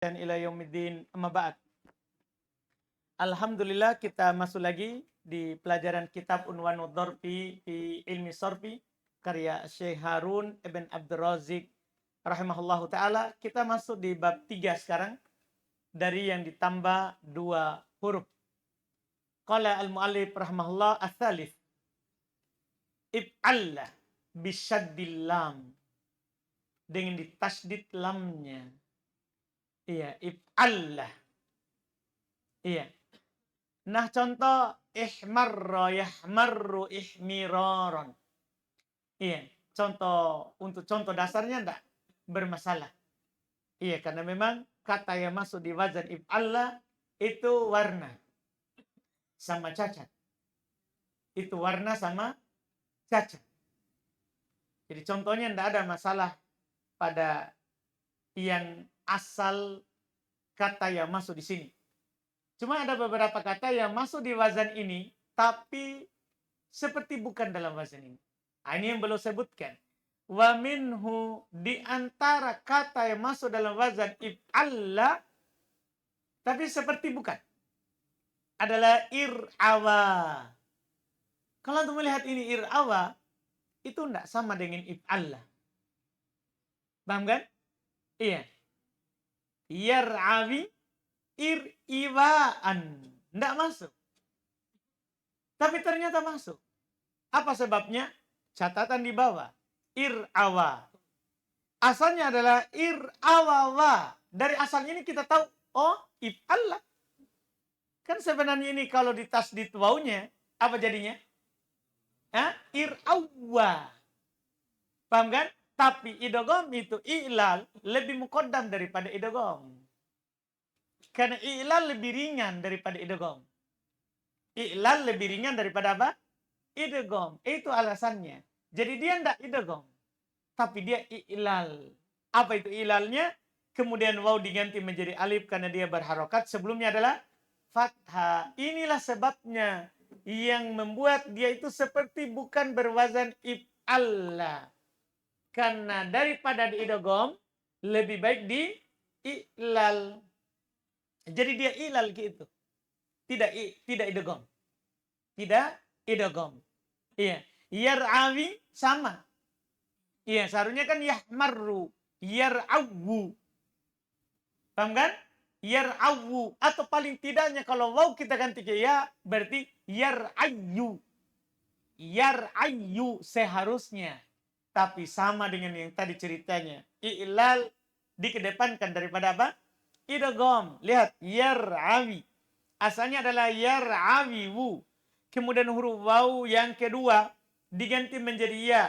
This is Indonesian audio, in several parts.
dan ila yaumiddin, amma ba'd. Alhamdulillah kita masuk lagi di pelajaran kitab Unwanud Dzarfi fi Ilmi Sarfi karya Syekh Harun Ibn Abdul Razik rahimahullahu taala. Kita masuk di bab 3 sekarang dari yang ditambah 2 huruf. Qala al-muallif rahimahullah ats-tsalits ib'alla bisyaddil lam, dengan ditasdid lamnya. Iya, ib'alla. Iya. Nah, contoh ihmarra yahmarru ihmiraron. Iya, untuk contoh dasarnya enggak bermasalah. Iya, karena memang kata yang masuk di wazan if'alla itu warna sama cacat. Itu warna sama cacat. Jadi contohnya enggak ada masalah pada yang asal kata yang masuk di sini. Cuma ada beberapa kata yang masuk di wazan ini, tapi seperti bukan dalam wazan ini. Nah, ini yang belum sebutkan. Wa minhu, di antara kata yang masuk dalam wazan if'alla, tapi seperti bukan, adalah ir'awa. Kalau untuk melihat ini ir'awa, itu tidak sama dengan if'alla. Paham kan? Iya. Yar'awi ir'iwaan. Tidak masuk. Tapi ternyata masuk. Apa sebabnya? Catatan di bawah. Ir'awa. Asalnya adalah ir'awawa. Dari asal ini kita tahu, oh, if'alla. Kan sebenarnya ini kalau ditasdid wawunya, apa jadinya? Ir'awa. Paham kan? Tapi idgham itu i'lal lebih muqaddam daripada idgham. Karena i'lal lebih ringan daripada idgham. I'lal lebih ringan daripada apa? Idgham. Itu alasannya. Jadi dia tidak idgham, tapi dia i'lal. Apa itu i'lalnya? Kemudian waw diganti menjadi alif karena dia berharokat. Sebelumnya adalah fathah. Inilah sebabnya yang membuat dia itu seperti bukan berwazan if'alla. Karena daripada di idgham, lebih baik di i'lal. Jadi dia ilal gitu. Tidak idgham. Tidak idgham. Iya. Yar'awi sama. Iya, seharusnya kan yahmarru, yar'awu. Paham kan? Yar'awu, atau paling tidaknya kalau waw kita ganti ke ya, berarti yar'ayyu. Yar'ayyu seharusnya. Tapi sama dengan yang tadi ceritanya. I'lal dikedepankan daripada apa? Idgham. Lihat, yar'awi. Asalnya adalah yar'awiwu. Kemudian huruf waw yang kedua diganti menjadi ya.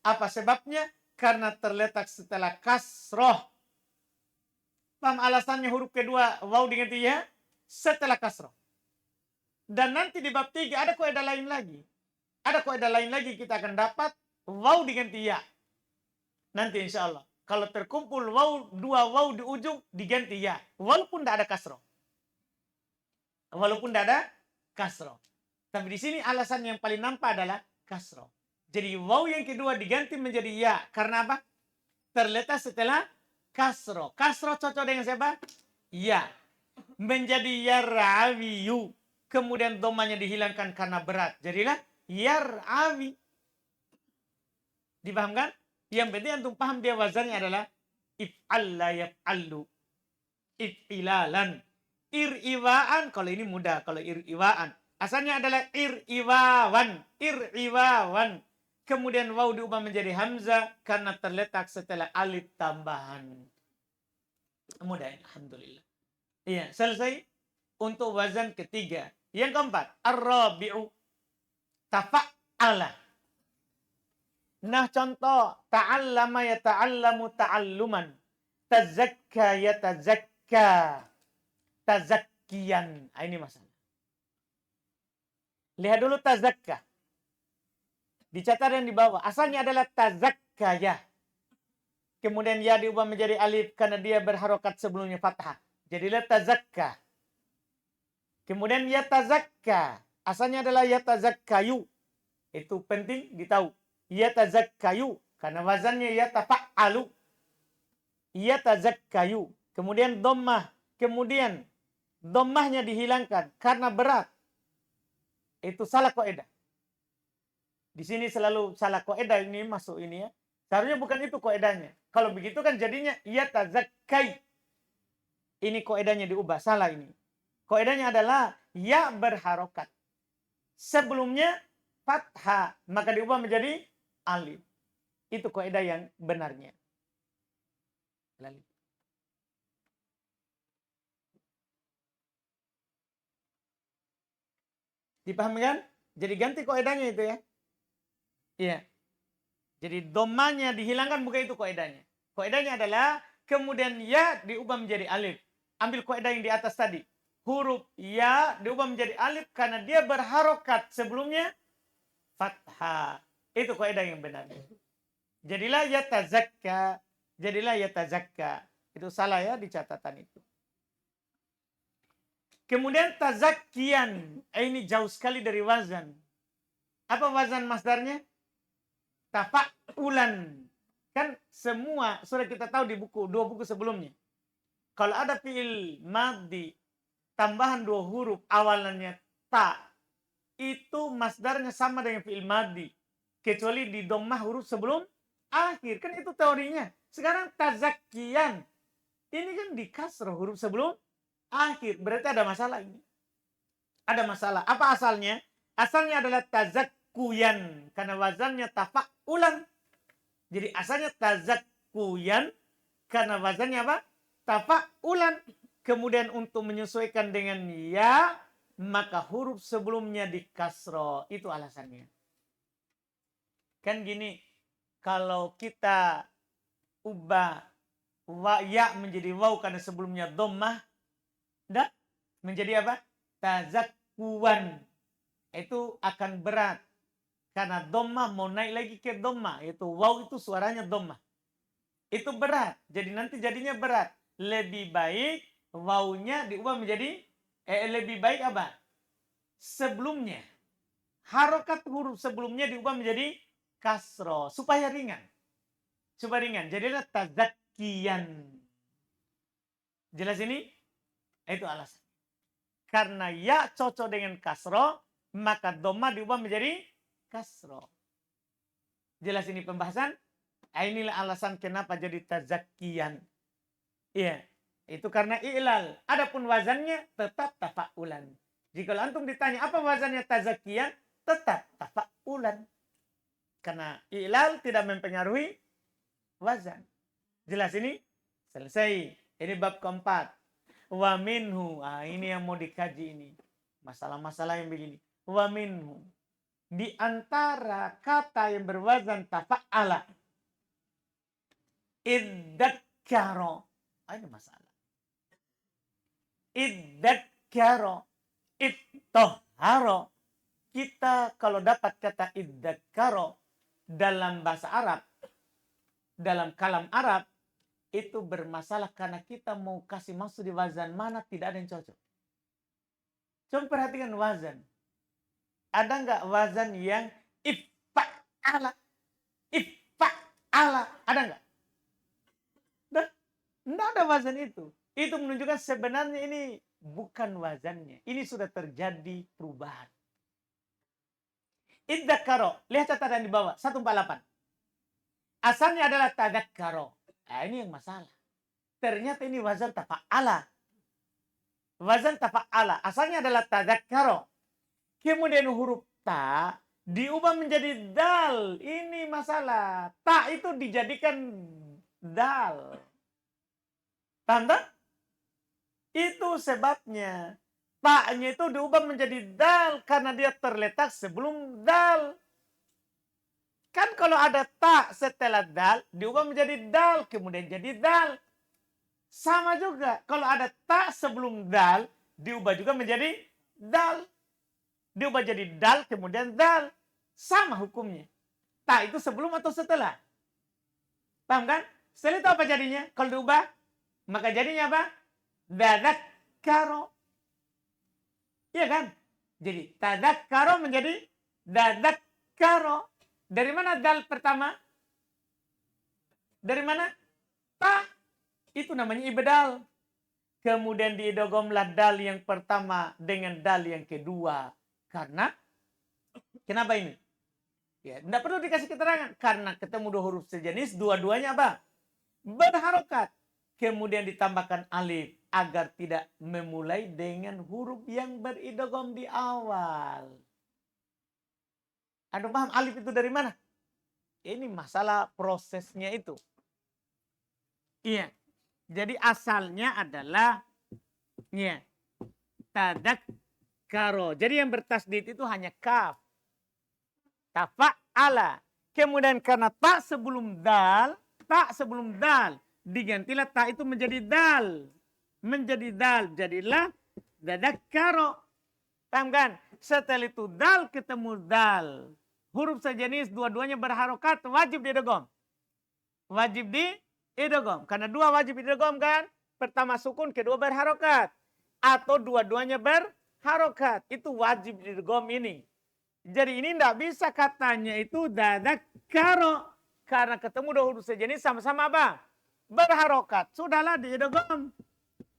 Apa sebabnya? Karena terletak setelah kasroh. Paham alasannya huruf kedua waw diganti ya? Setelah kasroh. Dan nanti di bab 3 ada kaidah lain lagi. Ada kaidah lain lagi kita akan dapat waw diganti ya. Nanti insya Allah. Kalau terkumpul waw, 2 waw di ujung diganti ya. Walaupun tidak ada kasroh. Walaupun tidak ada kasroh. Tapi di sini alasan yang paling nampak adalah kasroh. Jadi waw yang kedua diganti menjadi ya. Karena apa? Terletak setelah kasroh. Kasroh cocok dengan siapa? Ya. Menjadi yar'awiyu. Kemudian domanya dihilangkan karena berat. Jadilah yar'awi. Dipahamkan? Yang penting antum paham dia wazannya adalah if'alla yaf'allu. If'ilalan. Ir'iwaan. Kalau ini mudah. Kalau ir'iwaan. Asalnya adalah ir'iwawan. Ir'iwawan. Kemudian waw diubah menjadi hamzah karena terletak setelah alif tambahan. Mudah, alhamdulillah. Iya, selesai untuk wazan ketiga. Yang keempat, ar-rabi'u tafa'ala. Nah, contoh ta'allama yata'allamu ta'alluman. Tazakka yatazakka. Tazakkiyan. Ini masalah. Lihat dulu tazakka. Dicatat yang di bawah. Asalnya adalah tazakkaya. Kemudian ya diubah menjadi alif karena dia berharokat sebelumnya fathah. Jadilah tazakka. Kemudian ya tazakka. Asalnya adalah ya tazakkayu. Itu penting ditahu. Ya tazakkayu. Karena wazannya ya tafa'alu. Ya tazakkayu. kemudian dhammah, kemudian dhammahnya dihilangkan karena berat. Itu salah kaidah. Di sini selalu salah kaidah ini masuk ini ya. Seharusnya bukan itu kaidahnya. Kalau begitu kan jadinya yatazakkai. Ini kaidahnya diubah, salah ini. Kaidahnya adalah ya berharokat. Sebelumnya fathah, maka diubah menjadi alif. Itu kaidah yang benarnya. Lalu. Dipahami kan? Jadi ganti kaidahnya itu ya. Iya. Jadi dhammahnya dihilangkan, bukan itu kaidahnya. Kaidahnya adalah kemudian ya diubah menjadi alif. Ambil kaidah yang di atas tadi. Huruf ya diubah menjadi alif karena dia berharokat, sebelumnya fathah. Itu kaidah yang benar. Jadilah yatazakka. Jadilah yatazakka. Itu salah ya di catatan itu. Kemudian tazakkian. Ini jauh sekali dari wazan. Apa wazan masdarnya? Tafa'ulan. Kan semua sudah kita tahu di buku, 2 buku sebelumnya. Kalau ada fi'il madhi tambahan 2 huruf awalannya ta, itu masdarnya sama dengan fi'il madhi, kecuali di dhammah huruf sebelum akhir. Kan itu teorinya. Sekarang tazakkian. Ini kan di kasrah huruf sebelum akhir. Berarti ada masalah ini. Ada masalah. Apa asalnya? Asalnya adalah tazakkuyan. Karena wazannya tafa'ulan. Jadi asalnya tazakkuyan. Karena wazannya apa? Tafa'ulan. Kemudian untuk menyesuaikan dengan ya, maka huruf sebelumnya di kasroh. Itu alasannya. Kan gini. Kalau kita ubah ya menjadi waw karena sebelumnya dhammah, enggak menjadi apa? Tazakkuan. Itu akan berat. Karena dhammah mau naik lagi ke dhammah, yaitu waw itu suaranya dhammah. Itu berat. Jadi nanti jadinya berat. Lebih baik wawnya diubah menjadi lebih baik apa? Sebelumnya. Harokat huruf sebelumnya diubah menjadi kasroh supaya ringan. Supaya ringan. Jadilah tazakkian. Jelas ini? Itu alasan. Karena ya cocok dengan kasroh, maka dhammah diubah menjadi kasroh. Jelas ini pembahasan? Inilah alasan kenapa jadi tazakkian. Iya. Itu karena i'lal. Adapun wazannya tetap tafa'ulan. Jika antum ditanya apa wazannya tazakkian, tetap tafa'ulan. Karena i'lal tidak mempengaruhi wazan. Jelas ini? Selesai. Ini bab keempat. Wa minhu. Ini yang mau dikaji ini. Masalah-masalah yang begini. Wa minhu. Di antara kata yang berwazan tafa'ala. Iddakkaro. Ini masalah. Iddakkaro. Ittoharo. Kita kalau dapat kata iddakkaro dalam bahasa Arab, dalam kalam Arab, itu bermasalah karena kita mau kasih maksud di wazan mana tidak ada yang cocok. Coba perhatikan wazan. Ada nggak wazan yang ifa'ala? Ifa'ala. Ada nggak? Nggak ada wazan itu. Itu menunjukkan sebenarnya ini bukan wazannya. Ini sudah terjadi perubahan. Iddakkaro. Lihat catatan di bawah. 148. Asalnya adalah tadakkaro. Ini yang masalah. Ternyata ini wazan tafa'ala. Wazan tafa'ala. Asalnya adalah tadakkaro. Kemudian huruf ta diubah menjadi dal. Ini masalah. Ta itu dijadikan dal. Paham tak? Itu sebabnya. Ta-nya itu diubah menjadi dal karena dia terletak sebelum dal. Kan kalau ada ta setelah dal, diubah menjadi dal, kemudian jadi dal. Sama juga. Kalau ada ta sebelum dal, diubah juga menjadi dal. Diubah jadi dal, kemudian dal. Sama hukumnya. Ta itu sebelum atau setelah? Paham kan? Setelah itu apa jadinya? Kalau diubah, maka jadinya apa? Tadakkaro. Iya kan? Jadi tadakkaro menjadi tadakkaro. Dari mana dal pertama? Dari mana? Ta. Itu namanya ibdal. Kemudian diidghamlah dal yang pertama dengan dal yang kedua. Kenapa ini? Ya, tidak perlu dikasih keterangan. Karena ketemu dua huruf sejenis, dua-duanya apa? Berharokat. Kemudian ditambahkan alif agar tidak memulai dengan huruf yang beridgham di awal. Anda paham alif itu dari mana? Ini masalah prosesnya itu. Iya. Jadi asalnya adalah ya, tadakkaro. Jadi yang bertasdid itu hanya kaf. Tafa'ala. Kemudian karena tak sebelum dal, digantilah tak itu menjadi dal. Menjadi dal. Jadilah tadakkaro. Paham kan? Setelah itu dal ketemu dal. Huruf sejenis dua-duanya berharokat, wajib diidgham. Wajib diidgham. Karena dua wajib diidgham kan? Pertama sukun, kedua berharokat. Atau dua-duanya berharokat. Itu wajib diidgham ini. Jadi ini tidak bisa katanya itu tadakkaro. Karena ketemu dua huruf sejenis sama-sama apa? Berharokat. Sudahlah diidgham.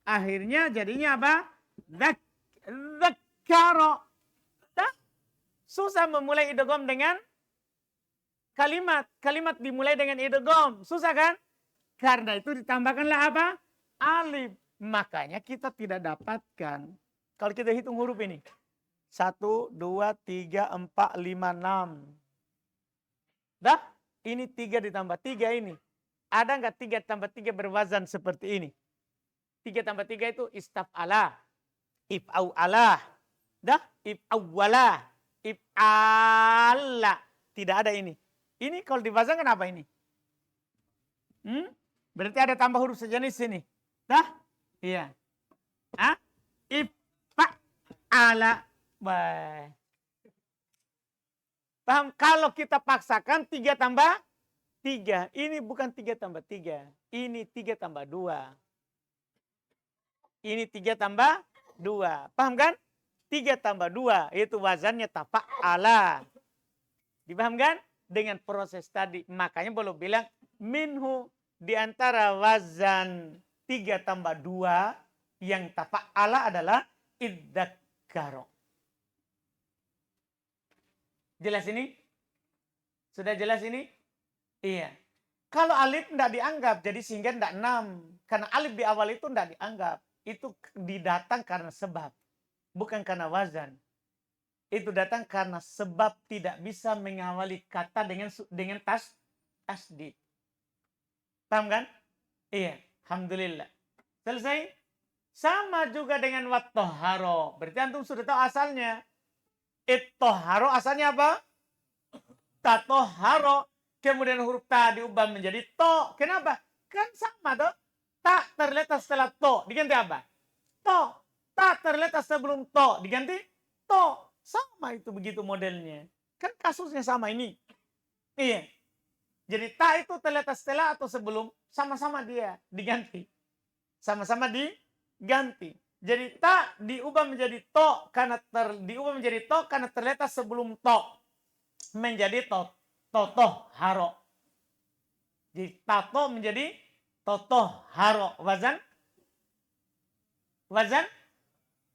Akhirnya jadinya apa? Dzakkaro. Susah memulai idgham dengan kalimat. Kalimat dimulai dengan idgham. Susah kan? Karena itu ditambahkanlah apa? Alif. Makanya kita tidak dapatkan. Kalau kita hitung huruf ini. 1, 2, 3, 4, 5, 6. Dah? Ini 3 ditambah 3 ini. Ada nggak 3 tambah 3 berwazan seperti ini? 3 tambah 3 itu istaf'ala. If'au'ala. Dah? If'awwala. If'ala. Tidak ada ini. Ini kalau diwazankan apa ini? Berarti ada tambah huruf sejenis ini. Dah? Iya. Hah? If'ala. Baik. Paham? Kalau kita paksakan 3 tambah 3. Ini bukan 3 tambah 3. Ini 3 tambah 2. Ini 3 tambah 2. Paham kan? 3 tambah 2 itu wazannya tafa'ala. Dipaham kan? Dengan proses tadi. Makanya belum bilang minhu di antara wazan 3 tambah 2 yang tafa'ala adalah idzakkaro. Jelas ini? Sudah jelas ini? Iya. Kalau alif tidak dianggap jadi sehingga tidak 6. Karena alif di awal itu tidak dianggap. Itu didatang karena sebab. Bukan karena wazan. Itu datang karena sebab tidak bisa mengawali kata dengan tasdid. Paham kan? Iya. Alhamdulillah. Selesai? Sama juga dengan wattoharo. Berarti antum sudah tahu asalnya. Ittoharo asalnya apa? Tatoharo. Kemudian huruf ta diubah menjadi to. Kenapa? Kan sama tuh. Ta terletak setelah to. Diganti apa? To. Ta terletak sebelum to. Diganti to. Sama itu begitu modelnya. Kan kasusnya sama ini. Iya. Jadi ta itu terletak setelah atau sebelum. Sama-sama dia diganti. Sama-sama diganti. Jadi ta diubah menjadi to. Diubah menjadi to karena terletak sebelum to. Menjadi to. Totoh haro. Jadi tato menjadi totoh haro. Wazan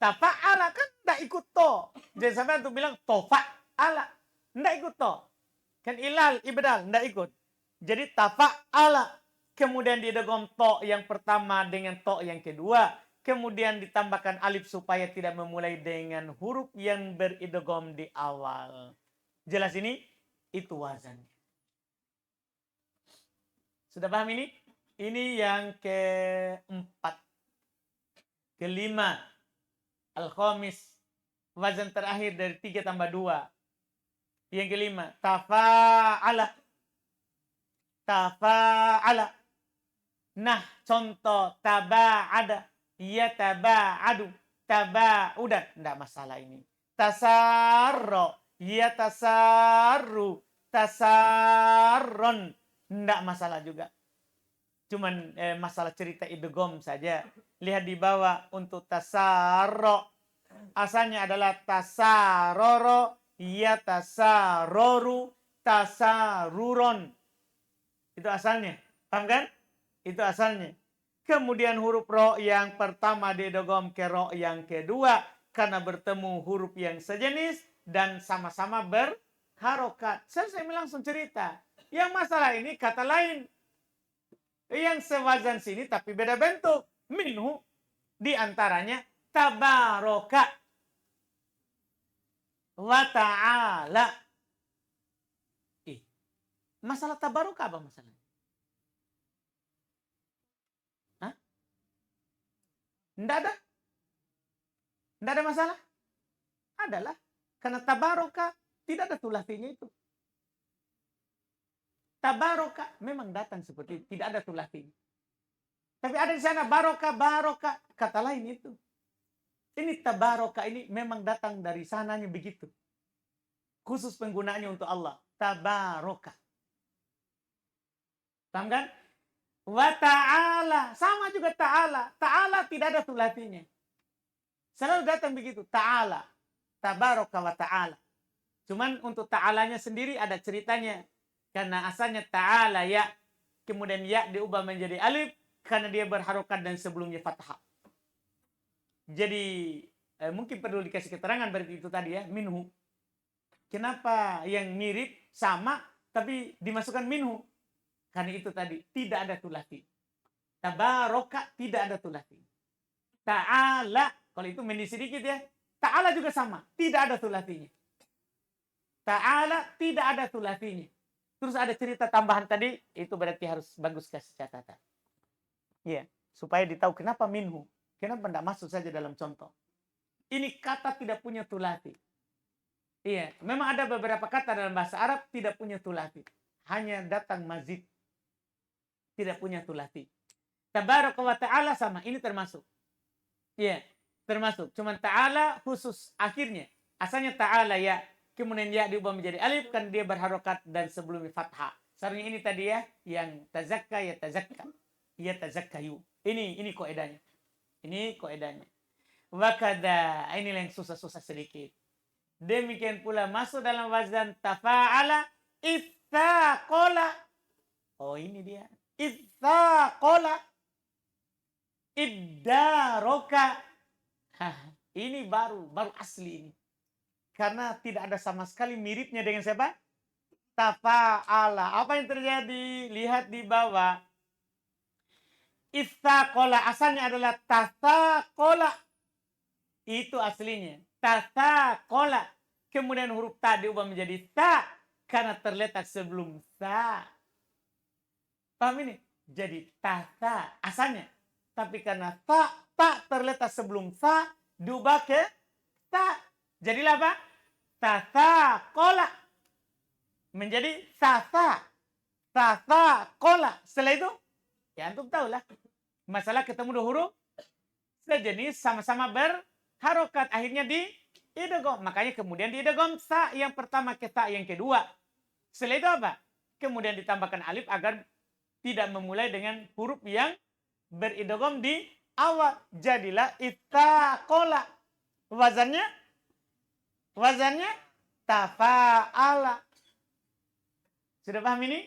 tafa'ala kan tidak ikut to. Jadi sampai untuk bilang tofa'ala. Tidak ikut to. Kan ilal, ibdal, tidak ikut. Jadi tafa'ala. Kemudian diidgham to yang pertama dengan to yang kedua. Kemudian ditambahkan alif supaya tidak memulai dengan huruf yang beridgham di awal. Jelas ini? Itu wazannya. Sudah paham ini? Ini yang keempat. Kelima. Al-khamis. Wazan terakhir dari 3 tambah 2. Yang kelima. Tafa'ala. Tafa'ala. Nah, contoh. Taba'ada. Ya taba'adu. Taba'udan. Tidak masalah ini. Tasarro. Ya tasarru. Tasarron. Tidak masalah juga. Cuman masalah cerita idgham saja. Lihat di bawah untuk tasarro. Asalnya adalah tasaroro. Ya tasaroru. Tasaruron. Itu asalnya. Paham kan? Itu asalnya. Kemudian huruf ro yang pertama diidgham ke ro yang kedua karena bertemu huruf yang sejenis dan sama-sama berharokat. Saya langsung cerita. Yang masalah ini kata lain. Yang sewazan sini tapi beda bentuk. Minhu diantaranya tabaroka wa ta'ala. Masalah tabaroka apa masalahnya? Hah? Tidak ada? Tidak ada masalah? Adalah. Karena tabaroka tidak ada tulasinya itu. Tabaroka memang datang seperti itu. Tidak ada tulasinya. Tapi ada di sana baroka, baroka. Kata lain itu. Ini tabaroka ini memang datang dari sananya begitu. Khusus penggunaannya untuk Allah. Tabaroka. Paham kan? Wa ta'ala. Sama juga ta'ala. Ta'ala tidak ada tulasinya. Selalu datang begitu. Ta'ala. Tabaroka wa ta'ala. Cuman untuk ta'alanya sendiri ada ceritanya. Karena asalnya ta'ala ya. Kemudian ya diubah menjadi alif. Karena dia berharokat dan sebelumnya fathah. Jadi mungkin perlu dikasih keterangan berarti itu tadi ya. Minhu. Kenapa yang mirip sama tapi dimasukkan minhu? Karena itu tadi tidak ada tulasi. Tabaroka tidak ada tulasi. Ta'ala. Kalau itu meni sedikit ya. Ta'ala juga sama. Tidak ada tulasinya. Ta'ala tidak ada tulasinya. Terus ada cerita tambahan tadi. Itu berarti harus bagus kasih catatan. Iya. Supaya ditahu kenapa minhu. Kenapa tidak masuk saja dalam contoh. Ini kata tidak punya tulasi. Iya. Memang ada beberapa kata dalam bahasa Arab tidak punya tulasi. Hanya datang mazid. Tidak punya tulasi. Tabaraka wa ta'ala sama. Ini termasuk. Iya. Termasuk. Cuman ta'ala khusus akhirnya. Asalnya ta'ala ya. Kemudian ya diubah menjadi alif. Kan dia berharokat dan sebelumnya fathah. Seharusnya ini tadi ya. Yang tazakka ya tazakka. Ya tazakkayu. Ini koedanya. Ini koedanya. Wakada. Ini yang susah-susah sedikit. Demikian pula masuk dalam wazan tafa'ala. Ittaqola. Oh ini dia. Ittaqola. Iddaroka. Ini baru asli ini. Karena tidak ada sama sekali miripnya dengan siapa? Tafa'ala. Apa yang terjadi? Lihat di bawah. Ittaqola. Asalnya adalah tataqola. Itu aslinya. Tataqola. Kemudian huruf ta diubah menjadi ta. Karena terletak sebelum ta. Paham ini? Jadi tata asalnya. Tapi karena ta terletak sebelum ta. Diubah ke ta. Jadilah apa? Tataqola. Menjadi tata. Tataqola. Setelah itu, ya antum tahulah. Masalah ketemu dua huruf sejenis sama-sama berharokat. Akhirnya di idgham. Makanya kemudian di idgham sa yang pertama ke ta yang kedua. Setelah itu apa? Kemudian ditambahkan alif agar tidak memulai dengan huruf yang beridgham di awal. Jadilah ittaqola. Wazannya tafa'ala. Sudah paham ini?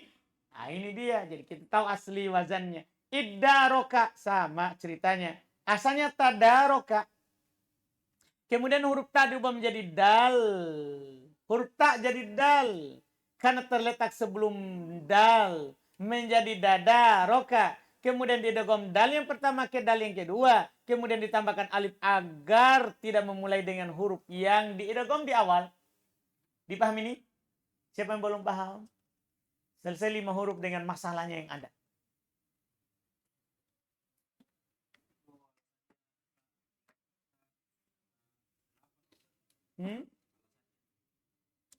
Nah ini dia. Jadi kita tahu asli wazannya. Iddaroka. Sama ceritanya. Asalnya tadaroka. Kemudian huruf ta diubah menjadi dal. Huruf ta jadi dal. Karena terletak sebelum dal. Menjadi dadaroka. Kemudian didogom dal yang pertama ke dal yang kedua. Kemudian ditambahkan alif agar tidak memulai dengan huruf yang diidgham di awal. Dipahami ini? Siapa yang belum paham? Selesai 5 huruf dengan masalahnya yang ada.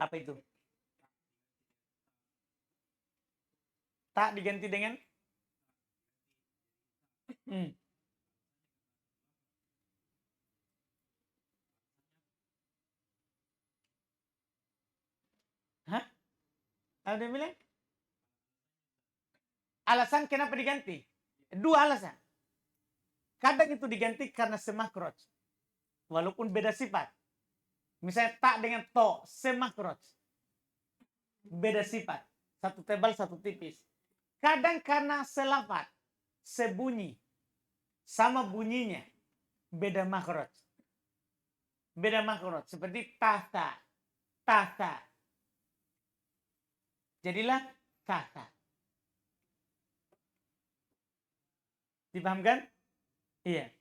Apa itu? Tak diganti dengan? Hah? Ada yang bilang? Alasan kenapa diganti? 2 alasan. Kadang itu diganti karena semakroj. Walaupun beda sifat. Misalnya tak dengan to, semakroj. Beda sifat. Satu tebal, satu tipis. Kadang karena selafat, sebunyi. sama bunyinya beda makhraj. Beda makhraj seperti tasa, tasa. Jadilah tasa. Dipahamkan? Iya.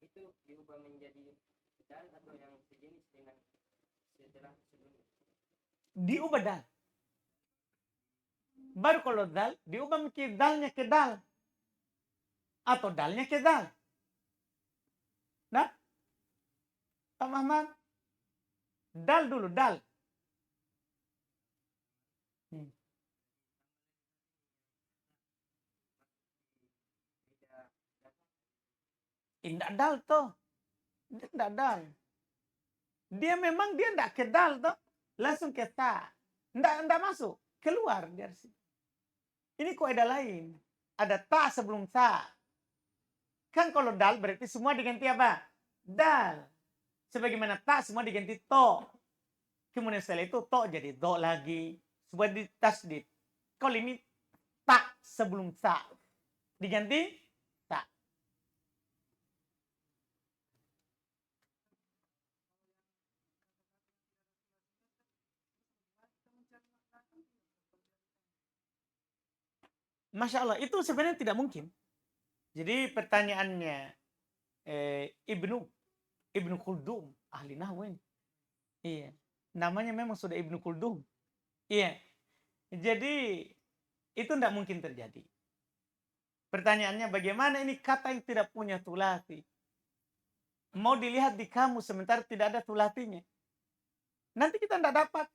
Itu diubah menjadi dal atau yang sejenis dengan setelah sebelumnya? Diubah dal. Baru kalau dal, diubah menjadi dalnya ke dal. Atau dalnya ke dal. Nah, Pak Muhammad. Dal dulu, dal. Indah dal toh. Dia tidak dal. Dia memang dia tidak ke dal toh. Langsung ke ta. Tidak masuk. Keluar dari situ. Ini kaidah lain. Ada ta sebelum ta. Kan kalau dal berarti semua diganti apa? Dal. Sebagaimana ta semua diganti to. Kemudian setelah itu to jadi do lagi. Sebuah di tasdid. Kalau ini ta sebelum ta. Diganti ta. Masya Allah, itu sebenarnya tidak mungkin. Jadi pertanyaannya Ibnu Khaldun, ahli nahwu ini. Iya. Namanya memang sudah Ibnu Khaldun. Iya. Jadi itu tidak mungkin terjadi. Pertanyaannya bagaimana ini kata yang tidak punya tulati? Mau dilihat di kamus sementara tidak ada tulatinya. Nanti kita tidak dapat.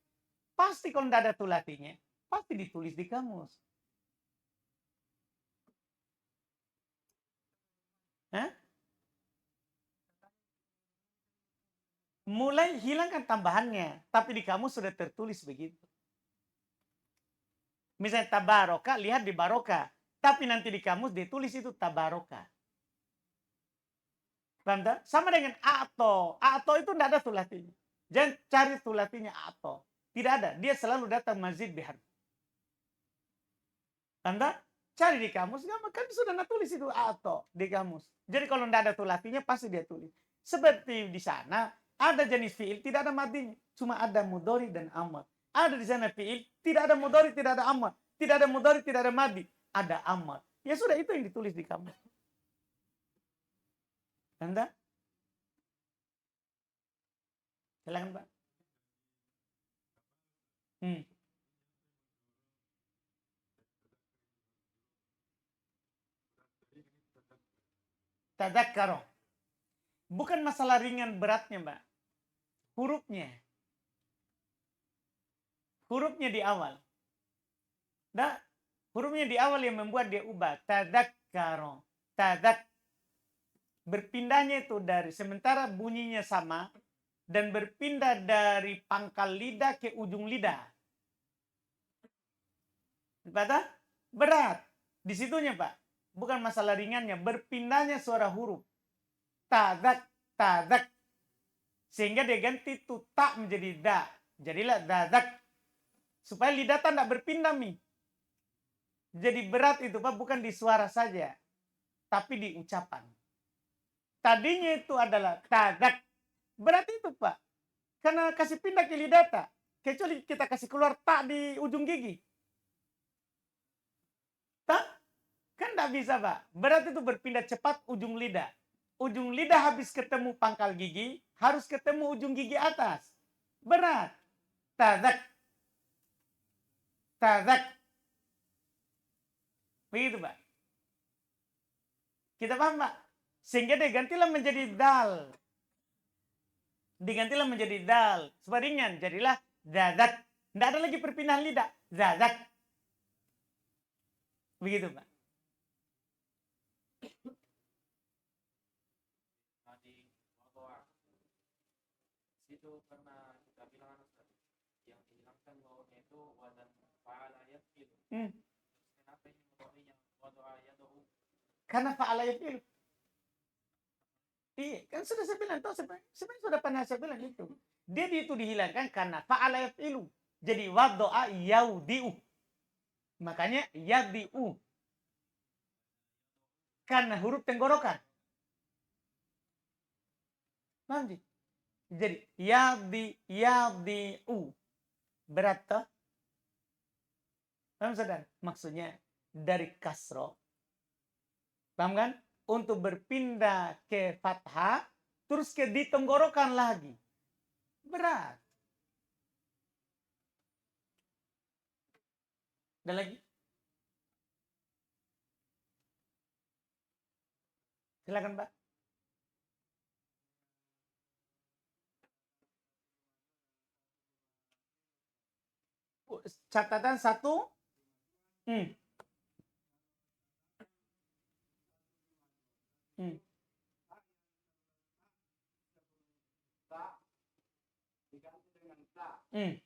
Pasti kalau tidak ada tulatinya, pasti ditulis di kamus. Hah? Mulai hilangkan tambahannya, tapi di kamus sudah tertulis begitu. Misalnya tabaroka, lihat di baroka. Tapi nanti di kamus ditulis itu tabaroka. Paham tak? Sama dengan ato. Ato itu tidak ada tulatinya. Jangan cari tulatinya ato. Tidak ada. Dia selalu datang mazid bihar. Paham tak? Cari di kamus. Kan sudah tulis itu ato di kamus. Jadi kalau tidak ada tulatinya pasti dia tulis. Seperti di sana ada jenis fiil tidak ada madinya. Cuma ada mudori dan amar. Ada di sana fiil tidak ada mudori, tidak ada amar. Tidak ada mudori, tidak ada madi. Ada amar. Ya sudah itu yang ditulis di kamus. Anda? Silakan Pak. Tadakkaro. Bukan masalah ringan beratnya Mbak. Hurufnya. Hurufnya di awal. Nah, hurufnya di awal yang membuat dia ubah. Tadakkaro. Tadak. Berpindahnya itu dari sementara bunyinya sama dan berpindah dari pangkal lidah ke ujung lidah. Berat. Di situnya Pak. Bukan masalah ringannya. Berpindahnya suara huruf. Tadak, tadak. Sehingga dia ganti tu tak menjadi da. Jadilah dadak. Supaya lidah tak berpindah mi. Jadi berat itu Pak bukan di suara saja. Tapi di ucapan. Tadinya itu adalah tadak. Berat itu Pak. Karena kasih pindah ke lidah tak. Kecuali kita kasih keluar tak di ujung gigi. Tak? Kan tidak bisa Pak. Berat itu berpindah cepat ujung lidah. Ujung lidah habis ketemu pangkal gigi. Harus ketemu ujung gigi atas. Berat. Tadak. Tadak. Begitu Pak. Kita paham Pak? Sehingga digantilah menjadi dal. Digantilah menjadi dal. Supaya ringan. Jadilah dadak. Tidak ada lagi perpindahan lidah. Dadak. Begitu Pak. Itu karena kita bilang yang dihilangkan bawahnya itu wadan fa'ala yafil. Kenapa ini bawahnya wadu'a yadu'u? Karena fa'ala yafil. Iya, kan sudah saya bilang, sebenarnya sudah pernah saya bilang itu. Dia itu dihilangkan karena fa'ala yaf'ilu. Jadi wadda'a yaudi'u. Makanya yadi'u. Karena huruf tenggorokan. Paham? Jadi yadi'u. Berat toh? Paham saudara? Maksudnya dari kasro. Paham kan? Untuk berpindah ke fathah, terus ke ditenggorokan lagi. Berat. Ada lagi? Silakan, Pak. Catatan satu. Hmm. Hmm. Hmm.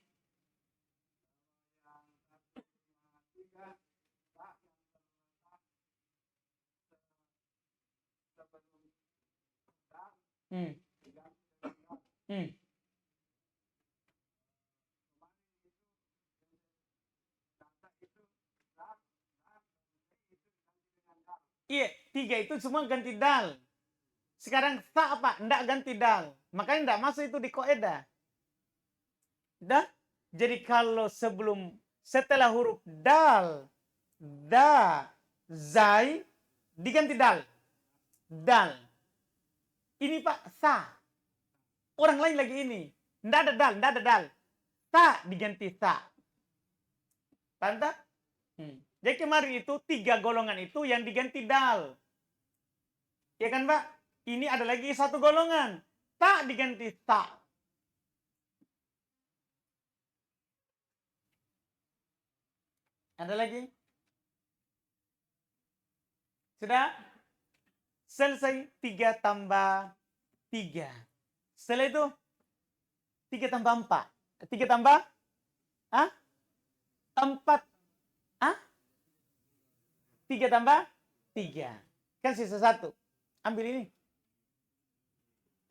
Hmm. Hmm. Iya, 3 itu semua ganti dal. Sekarang sa apa? Nggak ganti dal. Makanya nggak masuk itu di koedah. Dah? Jadi kalau setelah huruf dal, da, zai, diganti dal. Dal. Ini Pak, sa. Orang lain lagi ini. Nggak ada dal, nggak ada dal. Sa diganti sa. Tanda? Jadi kemarin itu 3 golongan itu yang diganti dal. Ya kan Pak? Ini ada lagi 1 golongan. Ta diganti ta. Ada lagi? Sudah? Selesai 3 tambah 3. Setelah itu 3 tambah 4. 3 tambah? Hah? 4. Hah? 3 tambah 3. Kan sisa 1. Ambil ini.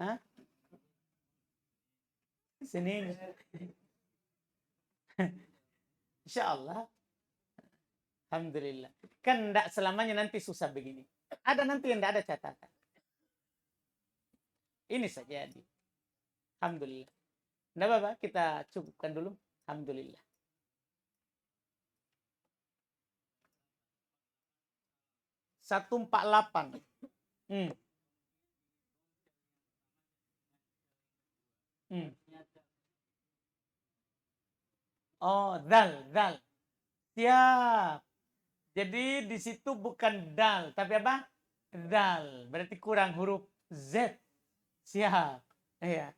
Hah? Sini. Insya Allah. Alhamdulillah. Kan enggak selamanya nanti susah begini. Ada nanti yang enggak ada catatan. Ini saja. Alhamdulillah. Enggak apa-apa, kita cukupkan dulu. Alhamdulillah. Satu 48. Hmm. Hmm. Oh, dal. Siap. Jadi di situ bukan dal, tapi apa? Dal. Berarti kurang huruf Z. Siap. Iya.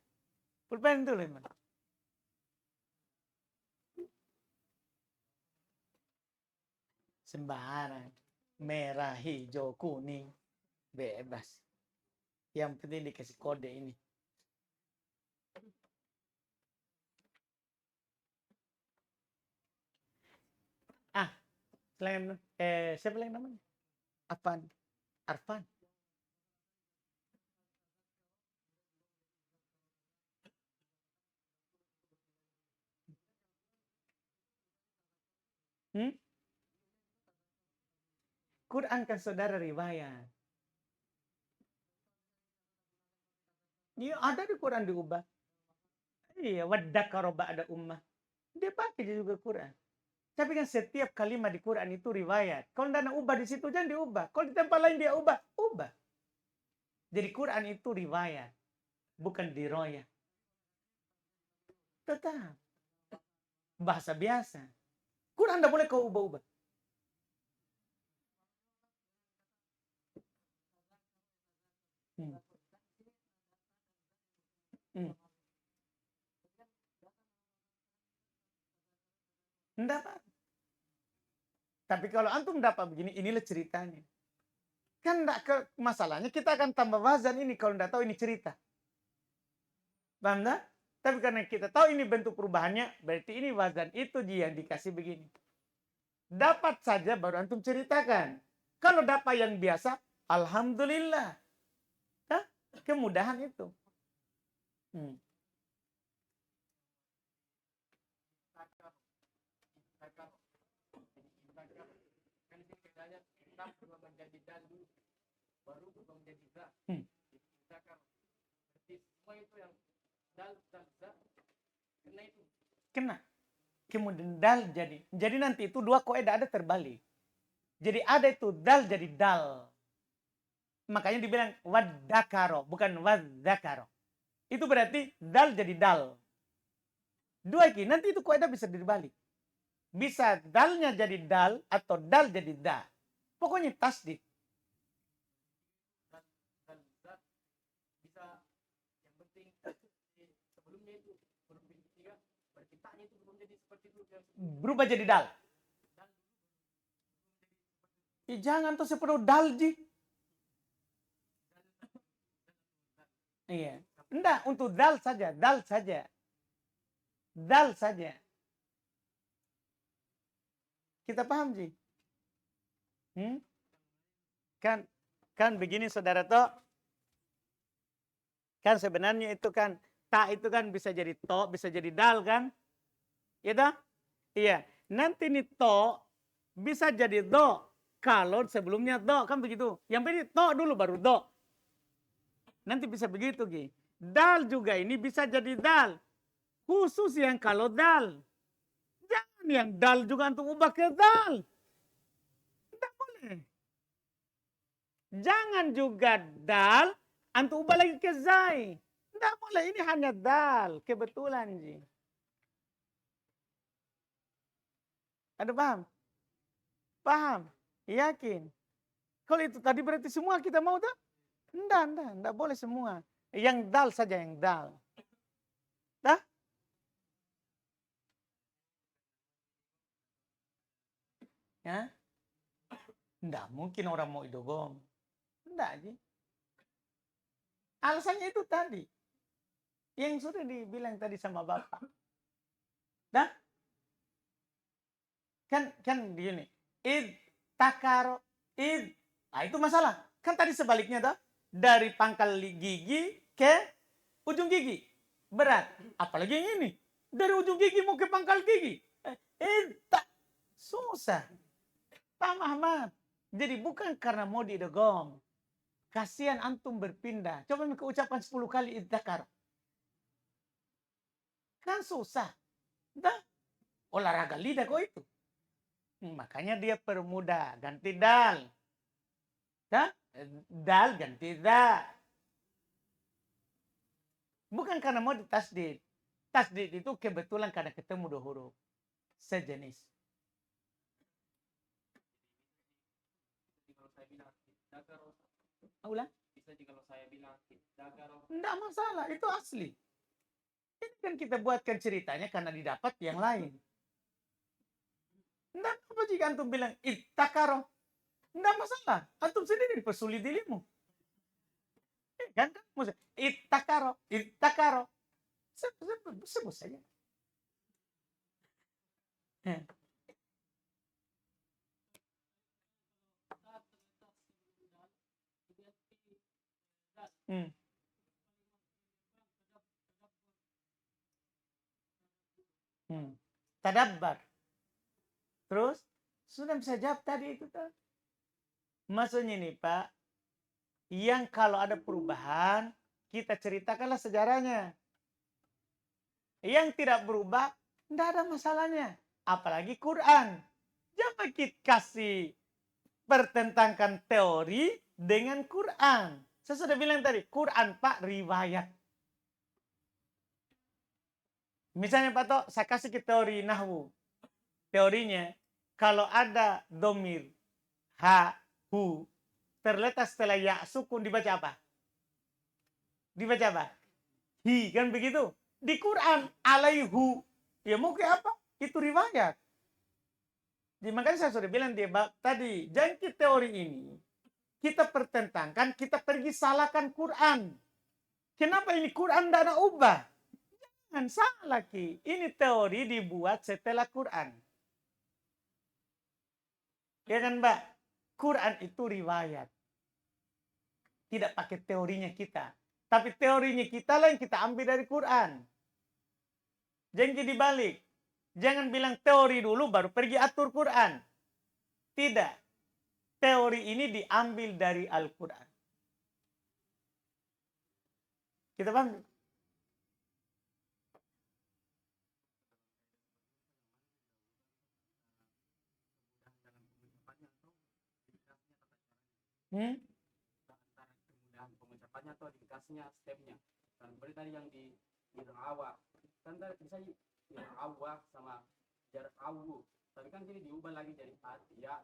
Pulpen dulu, Iman. Sembarang. Merah, hijau, kuning. Bebas. Yang penting dikasih kode ini. Selain siapa lagi namanya? Arfan. Quran kan saudara riwayat. Iya, ada di Quran diubah. Iya, waddakara ba'da ummah. Dia pakai juga Quran. Tapi kan setiap kalimat di Quran itu riwayat. Kalau tidak ubah di situ jangan diubah. Kalau di tempat lain dia ubah. Jadi Quran itu riwayat, bukan diroyah. Tetap bahasa biasa. Quran tidak boleh kau ubah-ubah. Tidak apa. Tapi kalau antum dapat begini, inilah ceritanya. Kan enggak ke masalahnya kita akan tambah wazan ini kalau enggak tahu ini cerita. Paham enggak? Tapi karena kita tahu ini bentuk perubahannya, berarti ini wazan itu dia yang dikasih begini. Dapat saja baru antum ceritakan. Kalau dapat yang biasa, alhamdulillah. Hah? kemudahan itu. Kan berubah menjadi dal dulu, baru berubah menjadi za. Berarti semua itu yang dal za kena itu. Kena. Kemudian dal jadi. Jadi nanti itu dua kaidah ada terbalik. Jadi ada itu dal jadi dal. Makanya dibilang wadakaro, bukan wadzakaro. Itu berarti dal jadi dal. Dua ini nanti itu kaidah bisa dibalik. Bisa dalnya jadi dal atau dal jadi da. Pokoknya tasdid. Dan za bisa, yang penting sebelumnya itu huruf ketiga berkitanya itu belum jadi seperti itu yang Berubah jadi dal. Jangan tuh sepenuh dal ji. Iya. Enggak, untuk dal saja, dal saja. Dal saja. Kita paham ji? Kan begini saudara toh. Kan sebenarnya itu kan ta itu kan bisa jadi to, bisa jadi dal kan? Iya toh? Iya. Nanti nih to bisa jadi do kalau sebelumnya do, kan begitu. Yang penting to dulu baru do. Nanti bisa begitu Gi. Dal juga ini bisa jadi dal. Khusus yang kalau dal. Jangan yang dal juga untuk ubah ke dal. Tidak boleh. Jangan juga dal untuk ubah lagi ke zai. Tidak boleh. Ini hanya dal. Kebetulan Ji. Ada paham? Paham? Yakin? Kalau itu tadi berarti semua kita mau tak? Enggak boleh semua. Yang dal saja yang dal. Dah? Ya? Enggak mungkin orang mau idogom. Enggak sih. Alasannya itu tadi. Yang sudah dibilang tadi sama Bapak. Dah? Kan gini. Id takaro id. Nah, itu masalah. Kan tadi sebaliknya dah. Dari pangkal gigi ke ujung gigi. Berat. Apalagi yang ini. Dari ujung gigi mau ke pangkal gigi. Tak susah. Pak Ahmad. Jadi bukan karena mau diidogom. Kasihan antum berpindah. Coba mereka ucapkan 10 kali idtakar. Kan susah. Dah. Olahraga lidah kok itu. Makanya dia permudah. Ganti dal. Dah? Dal ganti da. Bukan karena mau ditasdid. Tasdid itu kebetulan karena ketemu dua huruf. Sejenis. kalau saya bilang dakaro. Ulang? Bisa juga kalau saya bilang dakaro. Enggak masalah. Itu asli. Ini kan kita buatkan ceritanya karena didapat yang lain. Enggak apa jika antum bilang ittakaro. Enggak masalah. Antum sendiri dipersulit dirimu. Kan? Ittakaro. Sebut saja. Tadabbar. Terus sudah bisa jawab tadi itu tuh. Maksudnya nih Pak, yang kalau ada perubahan kita ceritakanlah sejarahnya. Yang tidak berubah, tidak ada masalahnya. Apalagi Quran. Jangan kita kasih pertentangkan teori dengan Quran. Saya sudah bilang tadi, Quran Pak riwayat. Misalnya Pak Tok, saya kasih ke teori Nahwu. Teorinya, kalau ada domir, ha, hu, terletak setelah ya sukun dibaca apa? Dibaca apa? Hi, kan begitu? Di Quran, alaihu. Ya mau ke apa? Itu riwayat. Jadi makanya saya sudah bilang dia tadi, jangan kita teori ini. Kita pertentangkan, kita pergi salahkan Quran. Kenapa ini Quran tidak ada ubah? Jangan salah Ki. Ini teori dibuat setelah Quran. Ya kan Mbak? Quran itu riwayat. Tidak pakai teorinya kita. Tapi teorinya kita lah yang kita ambil dari Quran. Jangan dibalik. Jangan bilang teori dulu baru pergi atur Quran. Tidak. Teori ini diambil dari Al-Quran. Kita paham? Hmm? Antara kemudahan pengucapannya atau ringkasnya stepnya. Dan seperti tadi yang di awak kan tadi bisa awak sama jarak awu, tapi kan jadi diubah lagi jadi ya,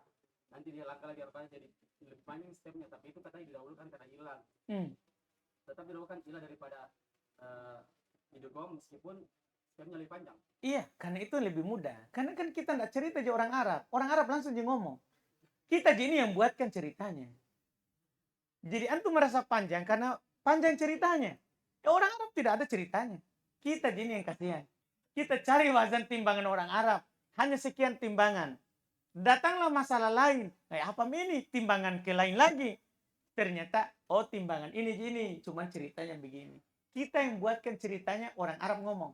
nanti dia langkah lagi apa jadi lebih panjang stepnya, tapi itu katanya didahulukan karena hilang. Tetap didahulukan hilang daripada idgham meskipun stepnya lebih panjang. Iya, karena itu lebih mudah. Karena kan kita nggak cerita aja orang Arab. Orang Arab langsung dia ngomong. Kita gini yang buatkan ceritanya. Jadi antum merasa panjang karena panjang ceritanya. Orang Arab tidak ada ceritanya. Kita gini yang kasihan. Kita cari wazan timbangan orang Arab. Hanya sekian timbangan. Datanglah masalah lain. Apa ini? Timbangan ke lain lagi. Ternyata, oh timbangan ini gini. Cuma ceritanya begini. Kita yang buatkan ceritanya, orang Arab ngomong.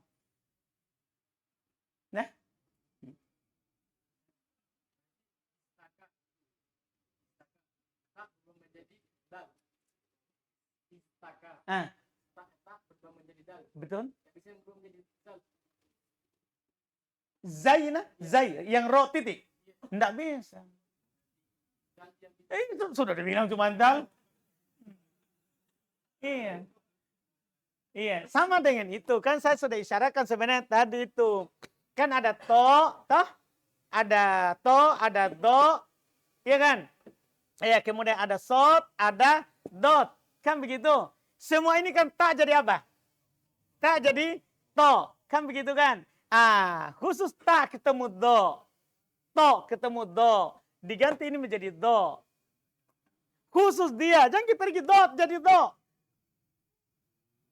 Nah. Belum menjadi dal. Istaka. Belum menjadi dal. Betul. Tapi saya belum menjadi dal. Zaina, Zai, yang ro titik. Nggak bisa. Itu sudah dibilang cuma dal. Iya. Iya, sama dengan itu. Kan saya sudah isyaratkan sebenarnya tadi itu. Kan ada toh, ada ada do, iya kan? Iya, kemudian ada sod, ada dot. Kan begitu. Semua ini kan tak jadi apa? Tak jadi to. Kan begitu kan? Khusus tak ketemu do. To ketemu do. Diganti ini menjadi do. Khusus dia. Jangan kita pergi dot jadi do.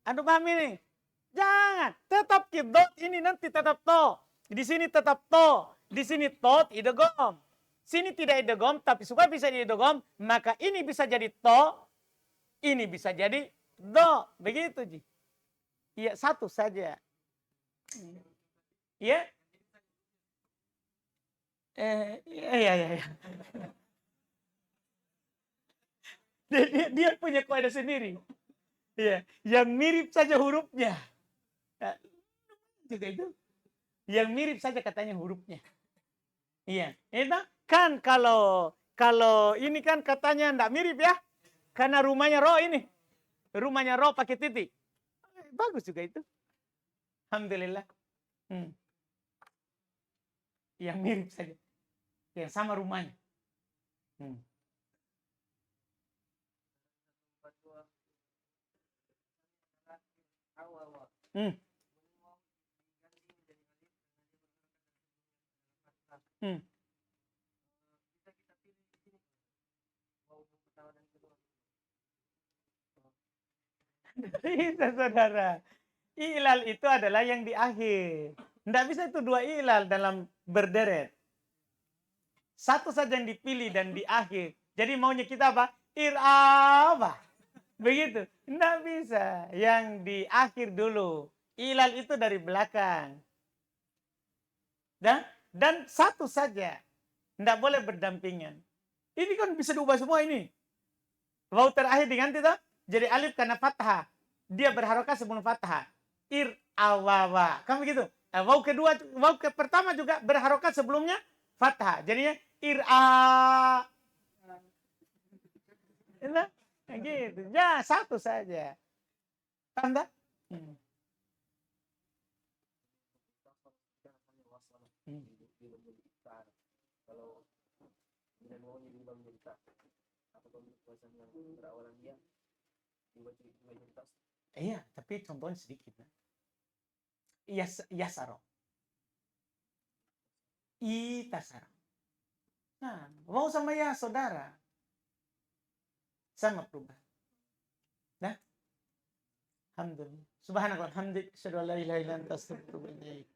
Anda paham ini? Jangan. Tetap ke dot ini nanti tetap to. Di sini tetap to. Di sini to idgham. Sini tidak idgham, tapi supaya bisa idgham, maka ini bisa jadi to. Ini bisa jadi do. Begitu, Ji. Iya, satu saja. Iya? Iya. Dia punya kaidah sendiri. Iya, yang mirip saja hurufnya. Juga itu. Yang mirip saja katanya hurufnya. Iya, itu kan kalau ini kan katanya enggak mirip ya. Karena rumahnya ro ini. Rumahnya ro pakai titik. Bagus juga itu. Alhamdulillah. Yang mirip saja. Yang sama rumahnya. Bisa, saudara. Ilal itu adalah yang di akhir. Tidak bisa itu dua ilal dalam berderet. Satu saja yang dipilih dan di akhir. Jadi maunya kita apa? Ir'abah. Begitu. Tidak bisa. Yang di akhir dulu. Ilal itu dari belakang. Dan satu saja. Tidak boleh berdampingan. Ini kan bisa diubah semua ini. Waw terakhir diganti tak? Jadi alif karena fathah. Dia berharokat sebelum fathah. Ir-awawa. Kan begitu? Waw kedua, pertama juga berharokat sebelumnya fathah. Jadinya ir-a. Nah, gitu. Ya, satu saja. Paham tak? Kalau tidak mau diubah menjadi tak, atau bahasa yang berawalan dia diubah menjadi tas. Iya, tapi contohnya sedikit. Yasaro. Itasaro. Nah, mau sama ya saudara. Sama berubah. Nah, alhamdulillah. Subhanallah, alhamdulillah. Asyhadu an la ilaha illa anta astaghfiruka wa atubu ilaik.